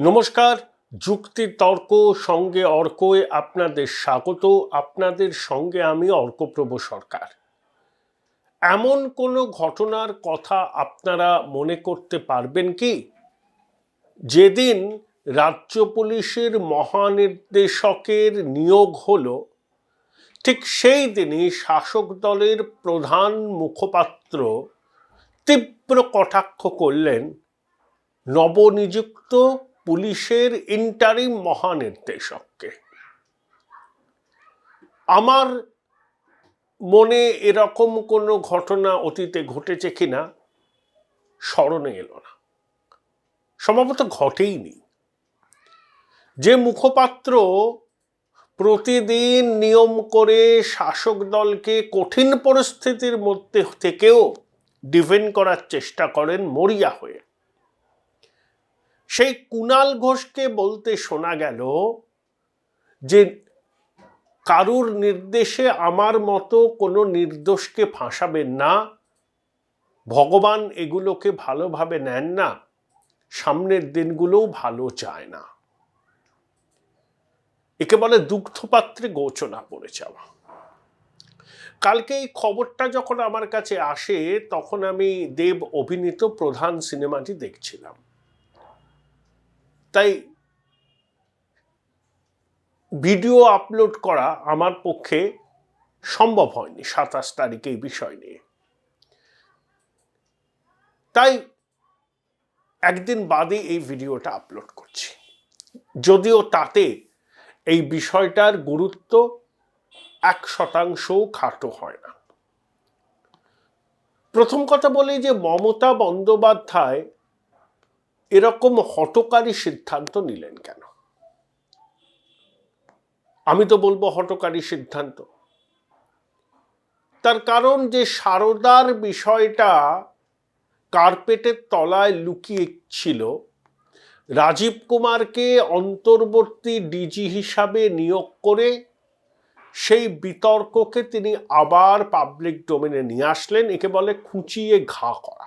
নমস্কার, যুক্তি তর্ক সঙ্গে অর্কয়ে আপনাদের স্বাগত। আপনাদের সঙ্গে আমি অর্কপ্রভ সরকার। এমন কোনো ঘটনার কথা আপনারা মনে করতে পারবেন কি, যেদিন রাজ্য পুলিশের মহানির্দেশকের নিয়োগ হলো, ঠিক সেই দিনই শাসক দলের প্রধান মুখপাত্র তীব্র কটাক্ষ করলেন নবনিযুক্ত পুলিশের ইন্টারিম মহানির্দেশককে। আমার মনে এরকম কোনো ঘটনা অতীতে ঘটেছে কিনা স্মরণে এলো না, সম্ভবত ঘটেইনি। যে মুখপাত্র প্রতিদিন নিয়ম করে শাসক দলকে কঠিন পরিস্থিতির মধ্যে থেকেও ডিফেন্ড করার চেষ্টা করেন মরিয়া হয়ে, সেই কুণাল ঘোষকে বলতে শোনা গেল যে কারুর নির্দেশে আমার মতো কোনো নির্দোষকে ফাঁসাবেন না, ভগবান এগুলোকে ভালোভাবে নেন না, সামনের দিনগুলোও ভালো চায় না। একে বলে দুগ্ধপাত্রে গোচনা পড়ে যাওয়া। কালকে এই খবরটা যখন আমার কাছে আসে, তখন আমি দেব অভিনীত প্রধান সিনেমাটি দেখছিলাম। তাই ভিডিও আপলোড করা আমার পক্ষে সম্ভব হয়নি 27 তারিখে এই বিষয় নিয়ে। তাই একদিন বাদে এই ভিডিওটা আপলোড করছি, যদিও তাতে এই বিষয়টার গুরুত্ব 1% খাটো হয় না। প্রথম কথা বলি যে মমতা বন্দ্যোপাধ্যায় এরকম হঠকারী সিদ্ধান্ত নিলেন কেন? আমি তো বলবো হঠকারী সিদ্ধান্ত। তার কারণ যে সারদার বিষয়টা কার্পেটের তলায় লুকিয়ে ছিল, রাজীব কুমারকে অন্তর্বর্তী ডিজি হিসাবে নিয়োগ করে সেই বিতর্ককে তিনি আবার পাবলিক ডোমেনে নিয়ে আসলেন। একে বলে খুঁচিয়ে ঘা করা।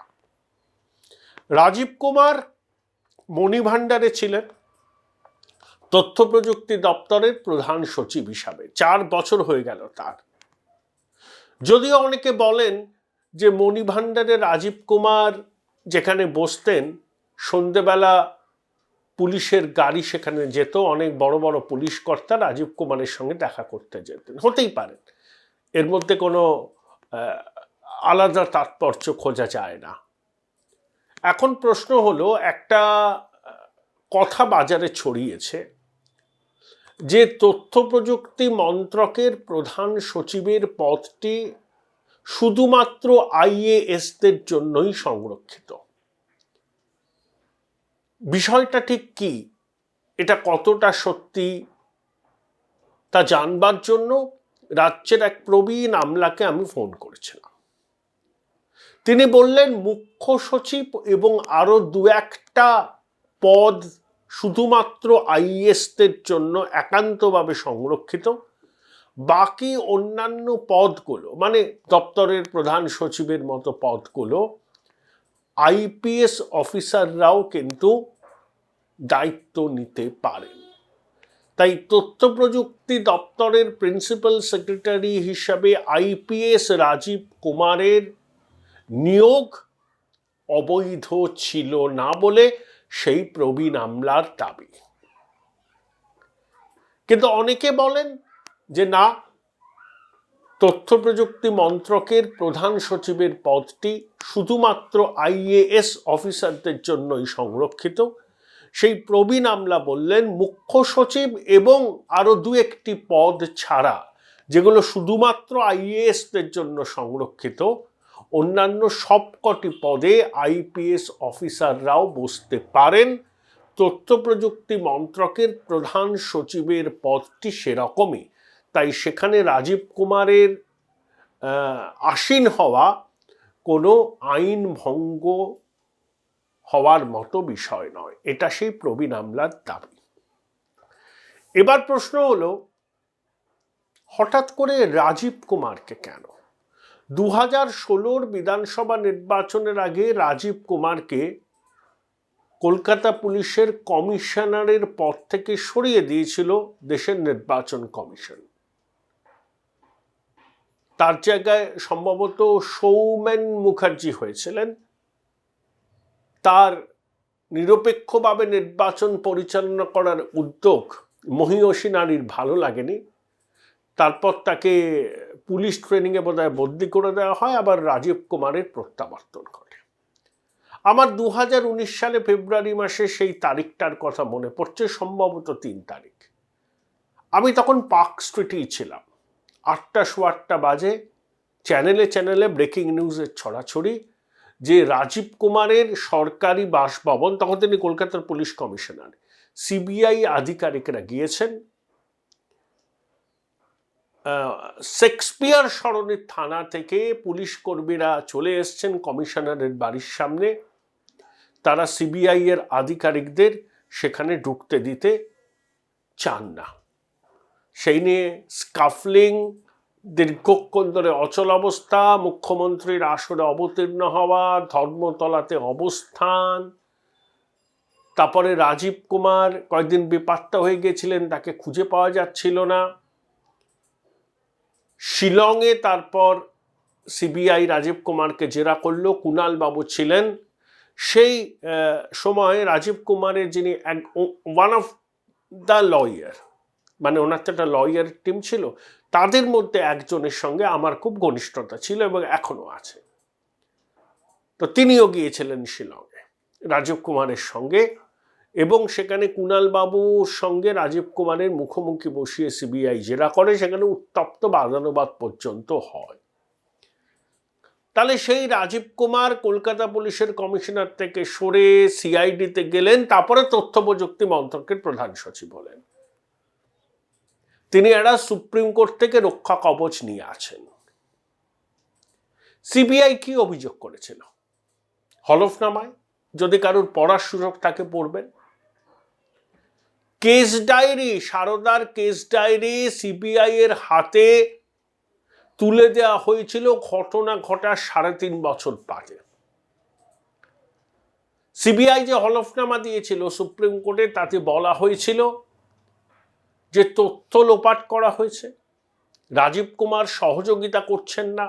রাজীব কুমার মণিভাণ্ডারে ছিলেন তথ্য প্রযুক্তি দপ্তরের প্রধান সচিব হিসাবে, 4 বছর হয়ে গেল তার। যদিও অনেকে বলেন যে মণিভাণ্ডারে রাজীব কুমার যেখানে বসতেন, সন্ধেবেলা পুলিশের গাড়ি সেখানে যেত, অনেক বড় বড় পুলিশ কর্তা রাজীব কুমারের সঙ্গে দেখা করতে যেতেন। হতেই পারেন, এর মধ্যে কোনো আলাদা তাৎপর্য খোঁজা যায় না। এখন প্রশ্ন হলো, একটা কথা বাজারে ছড়িয়েছে যে তথ্য প্রযুক্তি মন্ত্রকের প্রধান সচিবের পদটি শুধুমাত্র আইএএসদের জন্যই সংরক্ষিত। বিষয়টা ঠিক কি, এটা কতটা সত্যি, তা জানবার জন্য রাজ্যের এক প্রবীণ আমলাকে আমি ফোন করেছিলাম। তিনি বললেন মুখ্য সচিব এবং আরো 2-1টা পদ শুধুমাত্র আইএএসদের জন্য একান্তভাবে সংরক্ষিত, বাকি অন্যান্য পদগুলো, মানে দপ্তরের প্রধান সচিবের মতো পদগুলো, আইপিএস অফিসাররাও কিন্তু দায়িত্ব নিতে পারেন। তাই তথ্য প্রযুক্তি দপ্তরের প্রিন্সিপাল সেক্রেটারি হিসাবে আইপিএস রাজীব কুমারের নিয়োগ অবৈধ ছিল না বলে সেই প্রবীণ আমলার দাবি। কিন্তু অনেকে বলেন যে না, তথ্য প্রযুক্তি মন্ত্রকের প্রধান সচিবের পদটি শুধুমাত্র আইএএস অফিসারদের জন্যই সংরক্ষিত। সেই প্রবীণ আমলা বললেন মুখ্য সচিব এবং আরো 2-1টি পদ ছাড়া, যেগুলো শুধুমাত্র আইএএসদের জন্য সংরক্ষিত, অন্যান্য সবকটি পদে আইপিএস অফিসাররাও বসতে পারেন। তথ্য প্রযুক্তি মন্ত্রকের প্রধান সচিবের পদটি সেরকমই, তাই সেখানে রাজীব কুমারের আসীন হওয়া কোনো আইন ভঙ্গ হওয়ার মতো বিষয় নয়। এটা সেই প্রবীণ আমলার দাবি। এবার প্রশ্ন হলো, হঠাৎ করে রাজীব কুমারকে কেন? 2016 বিধানসভা নির্বাচনের আগে রাজীব কুমারকে কলকাতা পুলিশের কমিশনারের পদ থেকে সরিয়ে দিয়েছিল দেশের নির্বাচন কমিশন। তার জায়গায় সম্ভবত সৌমেন মুখার্জি হয়েছিলেন। তার নিরপেক্ষভাবে নির্বাচন পরিচালনা করার উদ্যোগ মহিয়সী নারীর ভালো লাগেনি। তারপর তাকে পুলিশ ট্রেনিংয়ে বোধহয় বদলি করে দেওয়া হয়, আবার রাজীব কুমারের প্রত্যাবর্তন ঘটে। আমার 2019 সালে ফেব্রুয়ারি মাসে সেই তারিখটার কথা মনে পড়ছে, সম্ভবত 3 তারিখ। আমি তখন পার্ক স্ট্রিটেই ছিলাম। 8টা বাজে চ্যানেলে চ্যানেলে ব্রেকিং নিউজের ছড়াছড়ি যে রাজীব কুমারের সরকারি বাসভবন, তখন তিনি কলকাতার পুলিশ কমিশনার, সিবিআই আধিকারিকরা গিয়েছেন শেক্সপিয়ার সরণির থানা থেকে পুলিশ কর্মীরা চলে এসছেন কমিশনারের বাড়ির সামনে। তারা সিবিআই এর আধিকারিকদের সেখানে ঢুকতে দিতে চান না। সেই নিয়ে স্কাফলিং, দীর্ঘক্ষণ ধরে অচল অবস্থা, মুখ্যমন্ত্রীর আসরে অবতীর্ণ হওয়া, ধর্মতলাতে অবস্থান। তারপরে রাজীব কুমার কয়েকদিন বেপাত্তা হয়ে গেছিলেন, তাকে খুঁজে পাওয়া যাচ্ছিল না। শিলংয়ে তারপর সিবিআই রাজীব কুমারকে জেরা করলো, কুণাল বাবু ছিলেন। সেই সময় রাজীব কুমারের যিনি ওয়ান অফ দ্য লয়ার, মানে ওনার তো একটা লয়ার টিম ছিল, তাদের মধ্যে একজনের সঙ্গে আমার খুব ঘনিষ্ঠতা ছিল এবং এখনো আছে। তো তিনিও গিয়েছিলেন শিলংয়ে রাজীব কুমারের সঙ্গে, এবং সেখানে কুণাল বাবুর সঙ্গে রাজীব কুমারের মুখোমুখি বসিয়ে সিবিআই জেরা করে, সেখানে উত্তপ্ত বাদানুবাদ পর্যন্ত হয়। তাহলে সেই রাজীব কুমার কলকাতা পুলিশের কমিশনার থেকে সরে সিআইডিতে গেলেন, তারপরে তথ্য প্রযুক্তি মন্ত্রকের প্রধান সচিব হলেন। তিনি একটা সুপ্রিম কোর্ট থেকে রক্ষা কবচ নিয়ে আছেন। সিবিআই কি অভিযোগ করেছিল হলফনামায়? যদি কারোর পড়ার সুযোগ থাকে পড়বেন। কেস ডায়েরি, সারদার কেস ডায়েরি সিবিআই এর হাতে তুলে দেওয়া হয়েছিল ঘটনা ঘটার 3.5 বছর বাদে। সিবিআই যে হলফনামা দিয়েছিল সুপ্রিম কোর্টে, তাতে বলা হয়েছিল যে তথ্য লোপাট করা হয়েছে, রাজীব কুমার সহযোগিতা করছেন না।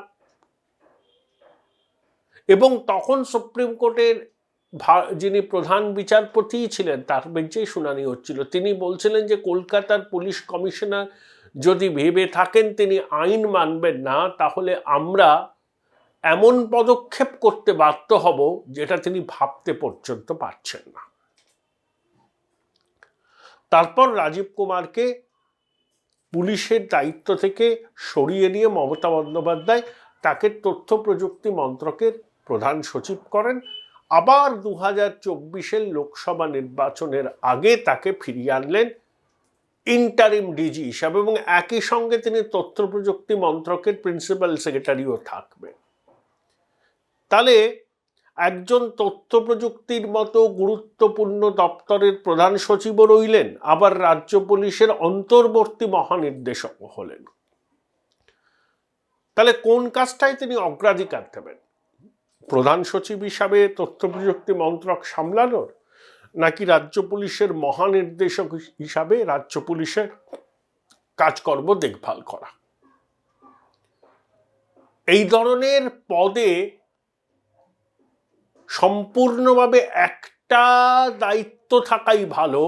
এবং তখন সুপ্রিম কোর্টের যিনি প্রধান বিচারপতি ছিলেন, তার বেঞ্চেই শুনানি হচ্ছিল, তিনি বলছিলেন যে কলকাতার পুলিশ কমিশনার যদি ভেবে থাকেন তিনি আইন মানবেন না, তাহলে আমরা এমন পদক্ষেপ করতে বাধ্য হব যেটা তিনি ভাবতে পর্যন্ত পারছেন না। তারপর রাজীব কুমারকে পুলিশের দায়িত্ব থেকে সরিয়ে নিয়ে মমতা বন্দ্যোপাধ্যায় তাকে তথ্য প্রযুক্তি মন্ত্রকের প্রধান সচিব করেন। আবার 2024 লোকসভা নির্বাচনের আগে তাকে ফিরিয়ে আনলেন ইন্টারিম ডিজি হিসাবে, এবং একই সঙ্গে তিনি তথ্য প্রযুক্তি মন্ত্রকের প্রিন্সিপাল সেক্রেটারিও থাকবেন। তাহলে একজন তথ্য প্রযুক্তির মতো গুরুত্বপূর্ণ দপ্তরের প্রধান সচিবও রইলেন, আবার রাজ্য পুলিশের অন্তর্বর্তী মহানির্দেশক হলেন। তাহলে কোন কাজটাই তিনি অগ্রাধিকার দেবেন? প্রধান সচিব হিসাবে তথ্য প্রযুক্তি মন্ত্রক সামলানোর, নাকি রাজ্য পুলিশের মহানির্দেশক হিসাবে রাজ্য পুলিশের কাজকর্ম দেখভাল করা? এই ধরনের পদে সম্পূর্ণভাবে একটা দায়িত্ব থাকাই ভালো।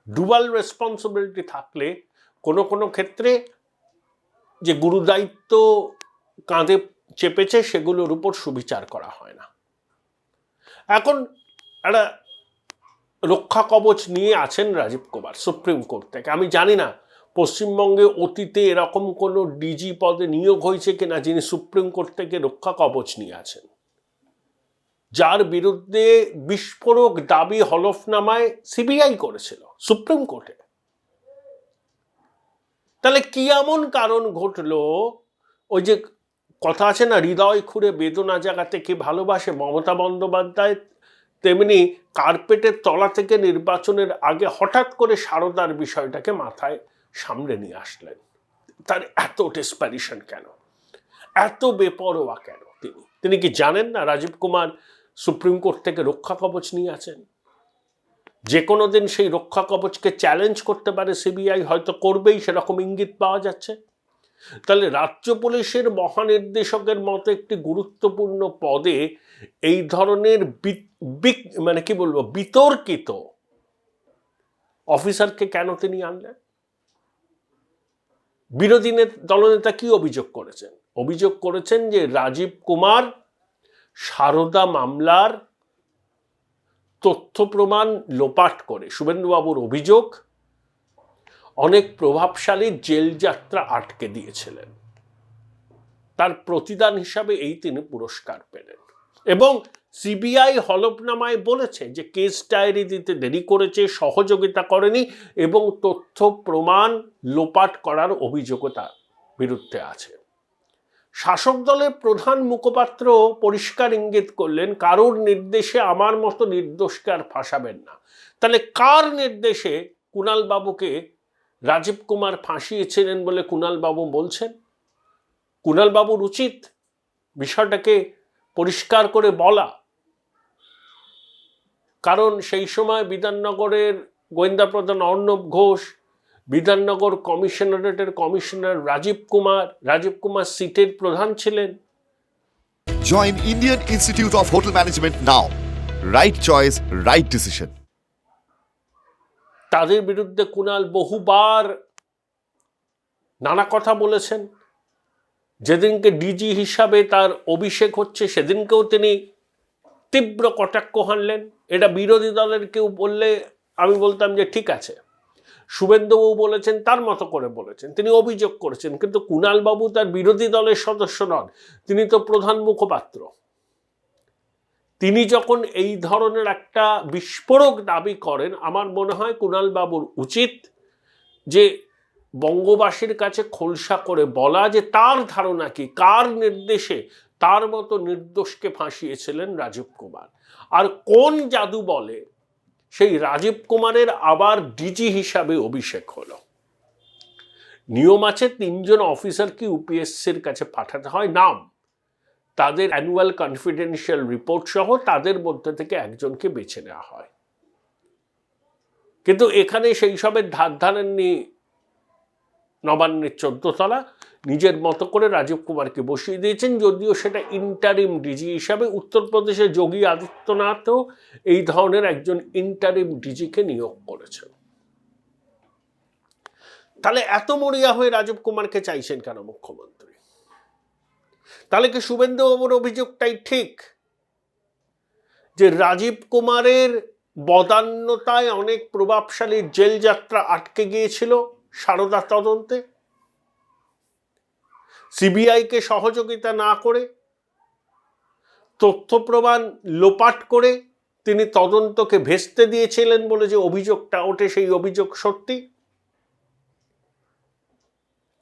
ডুয়াল রেসপন্সিবিলিটি থাকলে কোনো কোনো ক্ষেত্রে যে গুরু দায়িত্ব কাঁধে চেপেছে সেগুলোর উপর সুবিচার করা হয় না। এখন একটা রক্ষা কবচ নিয়ে আছেন রাজীব কুমার সুপ্রিম কোর্ট থেকে। আমি জানি না পশ্চিমবঙ্গে অতীতে এরকম কোনো ডিজি পদে নিয়োগ হয়েছে কিনা যিনি সুপ্রিম কোর্ট থেকে রক্ষা কবচ নিয়ে আছেন, যার বিরুদ্ধে বিস্ফোরক দাবি হলফনামায় সিবিআই করেছিল সুপ্রিম কোর্টে। তাহলে কি এমন কারণ ঘটলো? ওই যে কথা আছে না, হৃদয় খুঁড়ে বেদনা জাগাতে কে ভালোবাসে, মমতা বন্দ্যোপাধ্যায় তেমনি কার্পেটের তলা থেকে নির্বাচনের আগে হঠাৎ করে সারদার বিষয়টাকে মাথায় সামনে নিয়ে আসলেন। তার এত ডেসপারেশন কেন, এত বেপরোয়া কেন? তিনি কি জানেন না রাজীব কুমার সুপ্রিম কোর্ট থেকে রক্ষা কবচ নিয়ে আছেন? যে কোনো দিন সেই রক্ষা কবচকে চ্যালেঞ্জ করতে পারে সিবিআই, হয়তো করবেই, সেরকম ইঙ্গিত পাওয়া যাচ্ছে। তাহলে রাজ্য পুলিশের মহানির্দেশকের মতো একটি গুরুত্বপূর্ণ পদে এই ধরনের মানে কি বলবো, বিতর্কিত অফিসারকে কেন তিনি আনলেন? বিরোধী দলনেতা কি অভিযোগ করেছেন? অভিযোগ করেছেন যে রাজীব কুমার সারদা মামলার তথ্য প্রমাণ লোপাট করে, শুভেন্দুবাবুর অভিযোগ, অনেক প্রভাবশালী জেল যাত্রা আটকে দিয়েছিলেন। তার প্রতিদান হিসাবে তিনি পুরস্কার পেলেন। এবং সিবিআই হলফনামায় বলেছে যে কেস ডায়েরি দিতে দেরি করেছে, সহযোগিতা করেনি এবং তথ্য প্রমাণ লোপাট করার অভিযোগও তার বিরুদ্ধে আছে। শাসক দলের প্রধান মুখপাত্র পরিষ্কার ইঙ্গিত করলেন, কারোর নির্দেশে আমার মতো নির্দোষকে আর ফাঁসাবেন না। তাহলে কার নির্দেশে কুণাল বাবুকে রাজীব কুমার ফাঁসিয়েছিলেন বলে কুণাল বাবু বলছেন? কুণাল বাবুর উচিত বিষয়টাকে পরিষ্কার করে বলা, কারণ সেই সময় বিধাননগরের গোয়েন্দা প্রধান অর্ণব ঘোষ, বিধাননগর কমিশনারেটের কমিশনার রাজীব কুমার সিটের প্রধান ছিলেন। Join Indian institute of hotel management now. Right choice, right decision. তাদের বিরুদ্ধে কুণাল বহুবার নানা কথা বলেছেন। যেদিনকে ডিজি হিসাবে তার অভিষেক হচ্ছে সেদিনকেও তিনি তীব্র কটাক্ষ হানলেন। এটা বিরোধী দলের কেউ বললে আমি বলতাম যে ঠিক আছে, শুভেন্দুবাবু বলেছেন তার মতো করে বলেছেন, তিনি অভিযোগ করেছেন, কিন্তু কুণাল বাবু তার বিরোধী দলের সদস্য নন, তিনি তো প্রধান মুখপাত্র। তিনি যখন এই ধরনের একটা বিস্ফোরক দাবি করেন, আমার মনে হয় কুণাল বাবুর উচিত যে বঙ্গবাসীর কাছে খোলসা করে বলা যে তার ধারণা কি, কার নির্দেশে তার মতো নির্দোষকে ফাঁসিয়েছিলেন রাজীব কুমার, আর কোন জাদু বলে সেই রাজীব কুমারের আবার ডিজি হিসাবে অভিষেক হলো। নিয়ম আছে 3 জন অফিসারকে ইউপিএসসির কাছে পাঠাতে হয়, নাম, তাদের অ্যানুয়াল কনফিডেন্সিয়াল রিপোর্ট সহ তাদের মধ্যে থেকে একজনকে বেছে নেওয়া হয়। কিন্তু এখানে সেই সবের ধার ধারেননি নবান্নের 14 তলা, নিজের মতো করে রাজীব কুমারকে বসিয়ে দিয়েছেন, যদিও সেটা ইন্টারিম ডিজি হিসাবে। উত্তরপ্রদেশে যোগী আদিত্যনাথও এই ধরনের একজন ইন্টারিম ডিজিকে নিয়োগ করেছেন। তাহলে এত মরিয়া হয়ে রাজীব কুমারকে চাইছেন কেন মুখ্যমন্ত্রী? তাহলে কি শুভেন্দুবাবুর অভিযোগটাই ঠিক যে রাজীব কুমারের বদান্যতায় অনেক প্রভাবশালী জেল যাত্রা আটকে গিয়েছিল সারদা তদন্তে? সিবিআইকে সহযোগিতা না করে, তথ্য প্রমাণ লোপাট করে তিনি তদন্তকে ভেস্তে দিয়েছিলেন বলে যে অভিযোগটা ওঠে, সেই অভিযোগ সত্যি?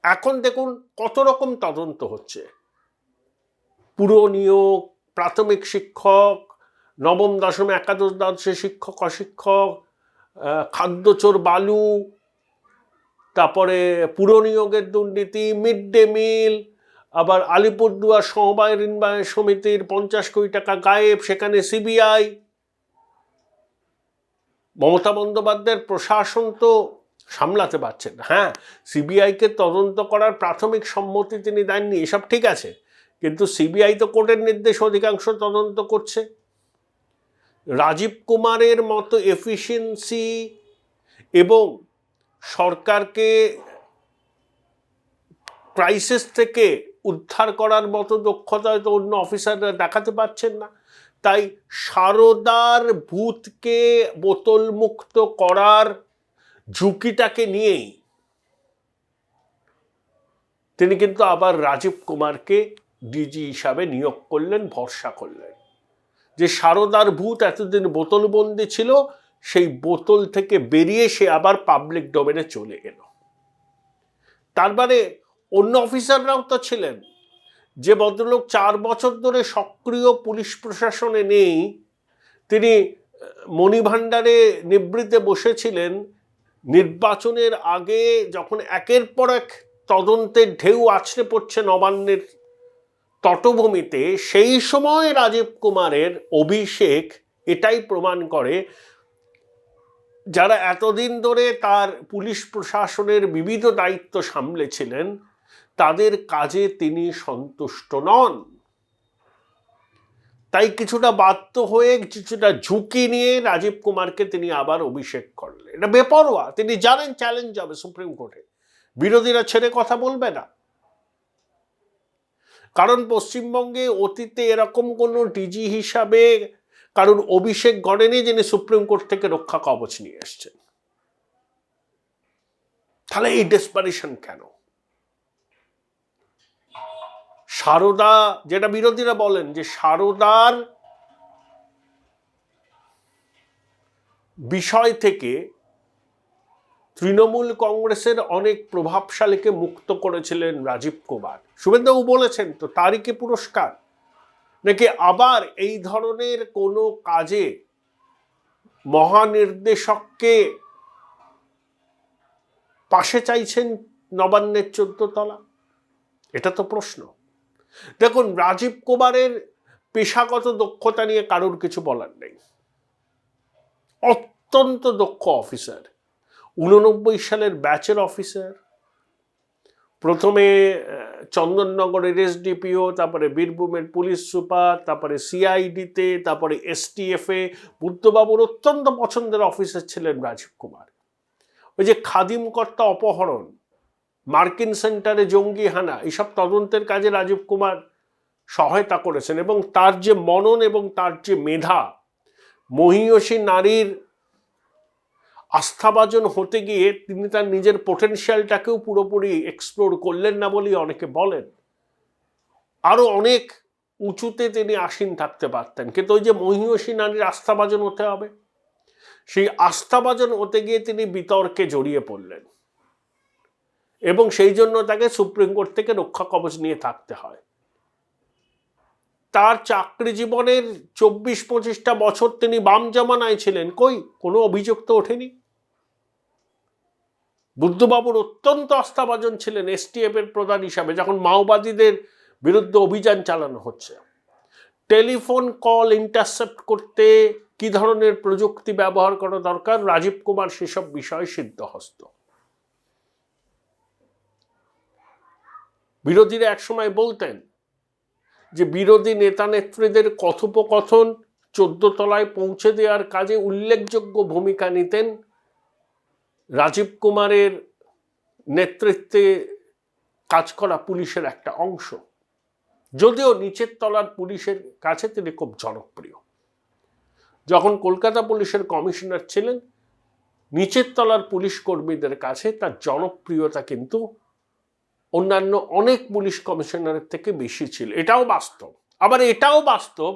এখন দেখুন কত রকম তদন্ত হচ্ছে, পুরো নিয়োগ, প্রাথমিক শিক্ষক, নবম দশম একাদশ দ্বাদশে শিক্ষক অশিক্ষক, খাদ্যচোর বালু, তারপরে পুরো নিয়োগের দুর্নীতি, মিড ডে মিল, আবার আলিপুরদুয়ার সমবায় ঋণ সমিতির 50 কোটি টাকা গায়েব, সেখানে সিবিআই। মমতা বন্দ্যোপাধ্যায়ের প্রশাসন তো সামলাতে পারছেন না। হ্যাঁ, সিবিআইকে তদন্ত করার প্রাথমিক সম্মতি তিনি দেননি, এসব ঠিক আছে, কিন্তু সিবিআই তো কোর্টের নির্দেশ অধিকাংশ তদন্ত করছে। রাজীব কুমারের মতো এফিসিয়েন্সি এবং সরকারকে ক্রাইসিস থেকে উদ্ধার করার মতো দক্ষতা হয়তো অন্য অফিসাররা দেখাতে পারছেন না। তাই সারদার ভূতকে বোতল মুক্ত করার ঝুঁকিটাকে নিয়েই তিনি কিন্তু আবার রাজীব কুমারকে ডিজি হিসাবে নিয়োগ করলেন, ভরসা করলেন যে সারদার ভূত এতদিন বোতলবন্দি ছিল, সেই বোতল থেকে বেরিয়ে সে আবার পাবলিক ডোমেনে চলে এলো। তার মানে অন্য অফিসাররাও তো ছিলেন। যে ভদ্রলোক 4 বছর ধরে সক্রিয় পুলিশ প্রশাসনে নেই, তিনি মণিভাণ্ডারে নিবৃতে বসেছিলেন, নির্বাচনের আগে যখন একের পর এক তদন্তের ঢেউ আছড়ে পড়ছে নবান্নের তটভূমিতে, সেই সময় রাজীব কুমারের অভিষেক এটাই প্রমাণ করে যারা এতদিন ধরে তার পুলিশ প্রশাসনের বিবিধ দায়িত্ব সামলেছিলেন তাদের কাজে তিনি সন্তুষ্ট নন। তাই কিছুটা বাধ্য হয়ে কিছুটা ঝুঁকি নিয়ে রাজীব কুমারকে তিনি আবার অভিষেক করলেন। এটা বেপরোয়া, তিনি জানেন চ্যালেঞ্জ হবে সুপ্রিম কোর্টে, বিরোধীরা ছেড়ে কথা বলবে না। কারণ পশ্চিমবঙ্গে অতীতে এরকম কোনো ডিজি হিসাবে কারণ অভিষেক গড়েনি যিনি সুপ্রিম কোর্ট থেকে রক্ষা কবচ নিয়ে এসছেন। তাহলে এই ডেসপারেশন কেন? সারদা, যেটা বিরোধীরা বলেন যে সারদার বিষয় থেকে তৃণমূল কংগ্রেসের অনেক প্রভাবশালীকে মুক্ত করেছিলেন রাজীব কুমার। শুভেন্দুবাবু বলেছেন তো তারই কি পুরস্কার, নাকি আবার এই ধরনের কোনো কাজে মহানির্দেশককে পাশে চাইছেন নবান্নের 14 তলা? এটা তো প্রশ্ন। দেখুন, রাজীব কুমারের পেশাগত দক্ষতা নিয়ে কারোর কিছু বলার নেই। অত্যন্ত দক্ষ অফিসার, 89 সালের ব্যাচের অফিসার। প্রথমে চন্দননগরের এসডিপিও, তারপরে বীরভূমের পুলিশ সুপার, তারপরে সিআইডিতে, তারপরে এসটিএফে। বুদ্ধবাবুর অত্যন্ত পছন্দের অফিসার ছিলেন রাজীব কুমার। ওই যে খাদিমকর্তা অপহরণ, মার্কিন সেন্টারে জঙ্গি হানা, এইসব তদন্তের কাজে রাজীব কুমার সহায়তা করেছেন। এবং তার যে মনন এবং তার যে মেধা, মহীয়সী নারীর আস্থাভাজন হতে গিয়ে তিনি তার নিজের পোটেনশিয়ালটাকেও পুরোপুরি এক্সপ্লোর করলেন না বলেই অনেকে বলেন। আরো অনেক উঁচুতে তিনি আসীন থাকতে পারতেন, কিন্তু ওই যে মহীয়সী নারীর আস্থাভাজন হতে হবে, সেই আস্থাভাজন হতে গিয়ে তিনি বিতর্কে জড়িয়ে পড়লেন এবং সেই জন্য তাকে সুপ্রিম কোর্ট থেকে রক্ষা কবচ নিয়ে থাকতে হয়। তার চাকরি জীবনের 24-25টা বছর তিনি বাম জামানায় ছিলেন, কই কোনো অভিযোগ তো ওঠেনি। বুদ্ধবাবুর অত্যন্ত আস্থাভাজন ছিলেন এসটিএফ এর প্রধান হিসাবে, যখন মাওবাদীদের বিরুদ্ধে অভিযান চালানো হচ্ছে। টেলিফোন কল ইন্টারসেপ্ট করতে কি ধরনের প্রযুক্তি ব্যবহার করা দরকার, রাজীব কুমার সেসব বিষয়ে সিদ্ধহস্ত। বিরোধীরা একসময় বলতেন যে বিরোধী নেতা নেত্রীদের কথোপকথন 14 তলায় পৌঁছে দেওয়ার কাজে উল্লেখযোগ্য ভূমিকা নিতেন রাজীব কুমারের নেতৃত্বে কাজ করা পুলিশের একটা অংশ। যদিও নিচের তলার পুলিশের কাছে তিনি খুব জনপ্রিয়। যখন কলকাতা পুলিশের কমিশনার ছিলেন, নিচের তলার পুলিশ কর্মীদের কাছে তার জনপ্রিয়তা কিন্তু অন্যান্য অনেক পুলিশ কমিশনারের থেকে বেশি ছিল। এটাও বাস্তব। আবার এটাও বাস্তব,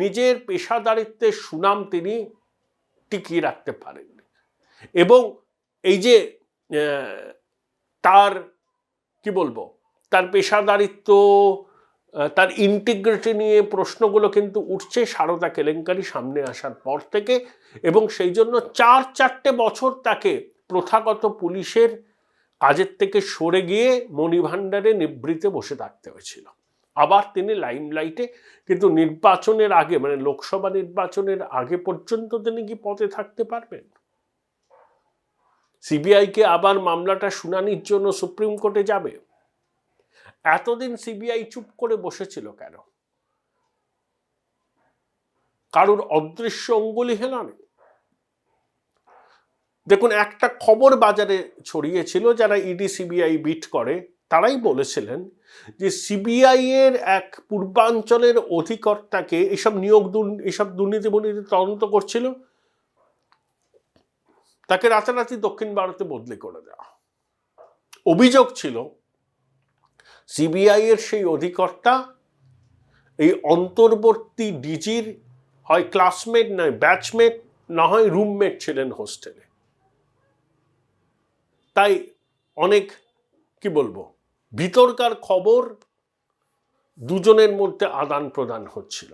নিজের পেশাদারিত্বের সুনাম তিনি টিকিয়ে রাখতে পারেননি। এবং এই যে তার কি বলবো, তার পেশাদারিত্ব, তার ইন্টিগ্রিটি নিয়ে প্রশ্নগুলো কিন্তু উঠছে সারদা কেলেঙ্কারি সামনে আসার পর থেকে। এবং সেই জন্য 4 বছর তাকে প্রথাগত পুলিশের কাজের থেকে সরে গিয়ে মণিভাণ্ডারে নিভৃতে বসে থাকতে হয়েছিল। আবার তিনি লাইমলাইটে, কিন্তু নির্বাচনের আগে, মানে লোকসভা নির্বাচনের আগে পর্যন্ত তিনি কি পদে থাকতে পারবেন? সিবিআইকে আবার মামলাটা শুনানির জন্য সুপ্রিম কোর্টে যাবে। এতদিন সিবিআই চুপ করে বসেছিল কেন? কারোর অদৃশ্য অঙ্গুলি হেলানো। দেখুন, একটা খবর বাজারে ছড়িয়েছিল, যারা ইডি সিবিআই বিট করে তারাই বলেছিলেন যে সিবিআই এর এক পূর্বাঞ্চলের অধিকর্তাকে এসব দুর্নীতি তদন্ত করছিল, তাকে রাতারাতি দক্ষিণ ভারতে বদলি করে দেওয়া। অভিযোগ ছিল সিবিআই এর সেই অধিকর্তা এই অন্তর্বর্তী ডিজির হয় ক্লাসমেট, নয় ব্যাচমেট, না হয় রুমমেট ছিলেন হোস্টেলে। তাই অনেক কি বলবো ভিতরকার খবর দুজনের মধ্যে আদান প্রদান হচ্ছিল।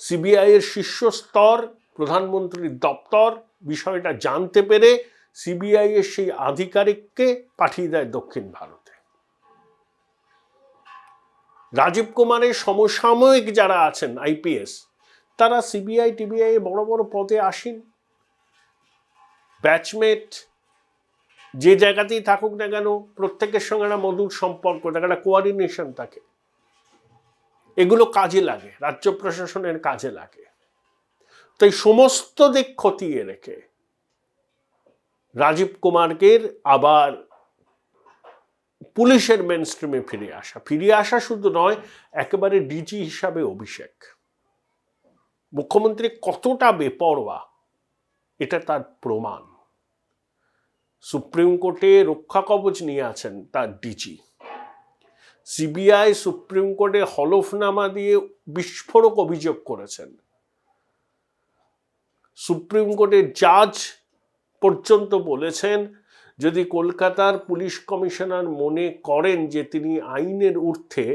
সিবিআই এর শীর্ষ স্তর, প্রধানমন্ত্রীর দপ্তর বিষয়টা জানতে পেরে সিবিআই এর সেই আধিকারিককে পাঠিয়ে দেয় দক্ষিণ ভারতে। রাজীব কুমারের সমসাময়িক যারা আছেন আইপিএস, তারা সিবিআই টিবিআই বড় বড় পদে আসেন। ব্যাচমেট, যে জায়গাতেই থাকুক না কেন প্রত্যেকের সঙ্গে একটা মধুর সম্পর্ক থাকে, একটা কোঅর্ডিনেশন থাকে, এগুলো কাজে লাগে, রাজ্য প্রশাসনের কাজে লাগে। তো এই সমস্ত দিক খতিয়ে রেখে রাজীব কুমারকে আবার পুলিশের মেন স্ট্রিমে ফিরে আসা শুধু নয়, একেবারে ডিজি হিসাবে অভিষেক। মুখ্যমন্ত্রী কতটা বেপরোয়া এটা তার প্রমাণ। সুপ্রিম কোর্টে রক্ষা কবচ নিয়ে আছেন তার ডিজি। সিবিআই সুপ্রিম কোর্টে হলফনামা দিয়ে বিস্ফোরক অভিযোগ করেছেন। সুপ্রিম কোর্টের জাজ পর্যন্ত বলেছেন, যদি কলকাতার পুলিশ কমিশনার মনে করেন যে তিনি আইনের ঊর্ধ্বে,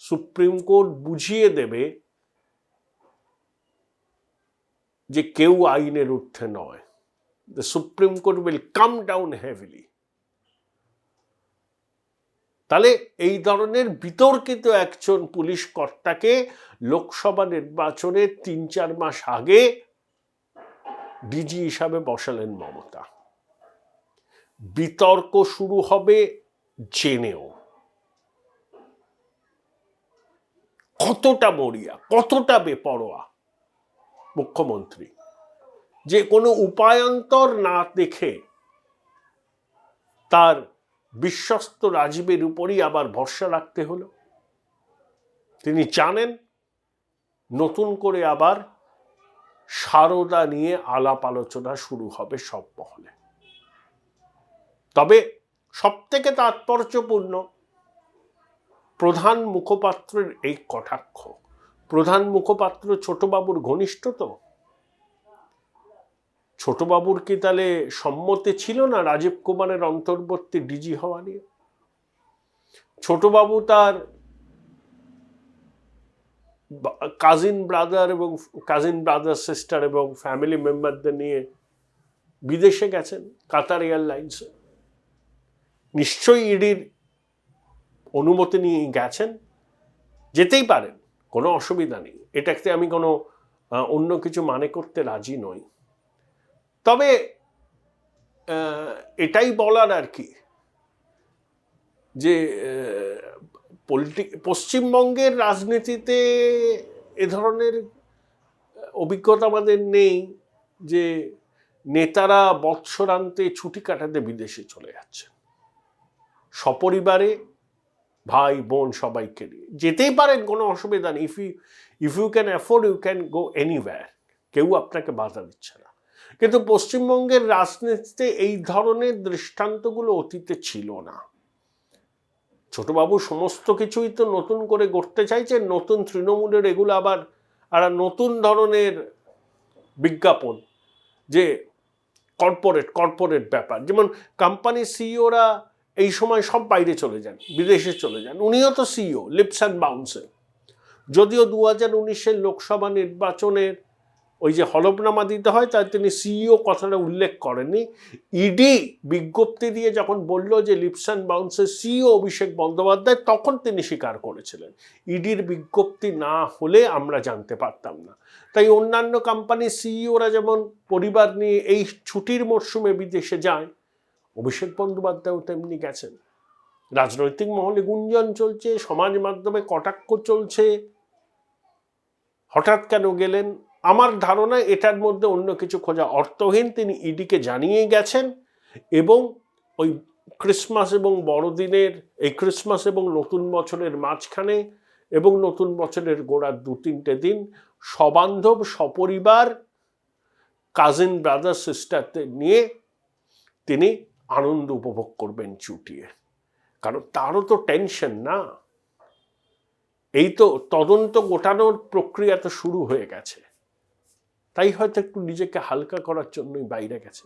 সুপ্রিম কোর্ট বুঝিয়ে দেবে যে কেউ আইনের ঊর্ধ্বে নয়। The Supreme Court will come down heavily. তাহলে এই ধরনের বিতর্কিত একজন পুলিশ কর্তাকে লোকসভা নির্বাচনের 3-4 মাস আগে ডিজি হিসাবে বসালেন মমতা। বিতর্ক শুরু হবে জেনেও। কতটা মরিয়া, কতটা বেপরোয়া মুখ্যমন্ত্রী, যে কোনো উপায়ান্তর না দেখে তার বিশ্বস্ত রাজীবের উপরই আবার ভরসা রাখতে হলো। তিনি জানেন নতুন করে আবার সারদা নিয়ে আলাপ আলোচনা শুরু হবে সব মহলে। তবে সবথেকে তাৎপর্যপূর্ণ প্রধান মুখপাত্রের এই কটাক্ষ। প্রধান মুখপাত্র ছোটবাবুর ঘনিষ্ঠ তো। ছোটবাবুর কি তাহলে সম্মতি ছিল না রাজীব কুমারের অন্তর্বর্তী ডিজি হওয়া নিয়ে? ছোটবাবু তার কাজিন ব্রাদার সিস্টার এবং ফ্যামিলি মেম্বারদের নিয়ে বিদেশে গেছেন, কাতার এয়ারলাইন্সে। নিশ্চয়ই ইডির অনুমতি নিয়ে গেছেন, যেতেই পারেন, কোনো অসুবিধা নেই। এটাকে আমি কোনো অন্য কিছু মানে করতে রাজি নই। তবে এটাই বলার আর কি, যে পশ্চিমবঙ্গের রাজনীতিতে এ ধরনের অভিজ্ঞতা আমাদের নেই যে নেতারা বৎসরান্তে ছুটি কাটাতে বিদেশে চলে যাচ্ছে সপরিবারে, ভাই বোন সবাইকে নিয়ে। যেতেই পারেন, কোনো অসুবিধা নেই। If you can afford you can go anywhere, কেউ আপনাকে বাধা দিচ্ছে না। কিন্তু পশ্চিমবঙ্গের রাজনীতিতে এই ধরনের দৃষ্টান্তগুলো অতীতে ছিল না। ছোটবাবু সমস্ত কিছুই তো নতুন করে গড়তে চাইছেন। নতুন তৃণমূলের এগুলো আবার একটা নতুন ধরনের বিজ্ঞাপন, যে কর্পোরেট ব্যাপার। যেমন কোম্পানি সিইওরা এই সময় সব বাইরে চলে যান, বিদেশে চলে যান। উনিও তো সিইও, লিপস অ্যান্ড বাউন্সে। যদিও 2019-এর লোকসভা নির্বাচনের ওই যে হলফনামা দিতে হয়, তাই তিনি সিইও কথাটা উল্লেখ করেননি। ইডি বিজ্ঞপ্তি দিয়ে যখন বলল যে lips and বাউন্সের CEO Abhishek Bandyopadhyay, তখন তিনি স্বীকার করেছিলেন। ইডির বিজ্ঞপ্তি না হলে আমরা জানতে পারতাম না। তাই অন্যান্য কোম্পানির সিইওরা যেমন পরিবার নিয়ে এই ছুটির মরশুমে বিদেশে যায়, অভিষেক বন্দ্যোপাধ্যায়ও তেমনি গেছেন। রাজনৈতিক মহলে গুঞ্জন চলছে, সমাজ মাধ্যমে কটাক্ষ চলছে, হঠাৎ কেন গেলেন? আমার ধারণা এটার মধ্যে অন্য কিছু খোঁজা অর্থহীন। তিনি ইডিকে জানিয়ে গেছেন, এবং ওই ক্রিসমাস এবং বড়দিনের, এই ক্রিসমাস এবং নতুন বছরের মাঝখানে এবং নতুন বছরের গোড়ার 2-3 দিন সবান্ধব সপরিবার কাজিন ব্রাদার সিস্টারদের নিয়ে তিনি আনন্দ উপভোগ করবেন চুটিয়ে। কারণ তারও তো টেনশন না, এই তো তদন্ত গোটানোর প্রক্রিয়া তো শুরু হয়ে গেছে। তাই হয়তো একটু নিজেকে হালকা করার জন্যই বাইরে গেছে।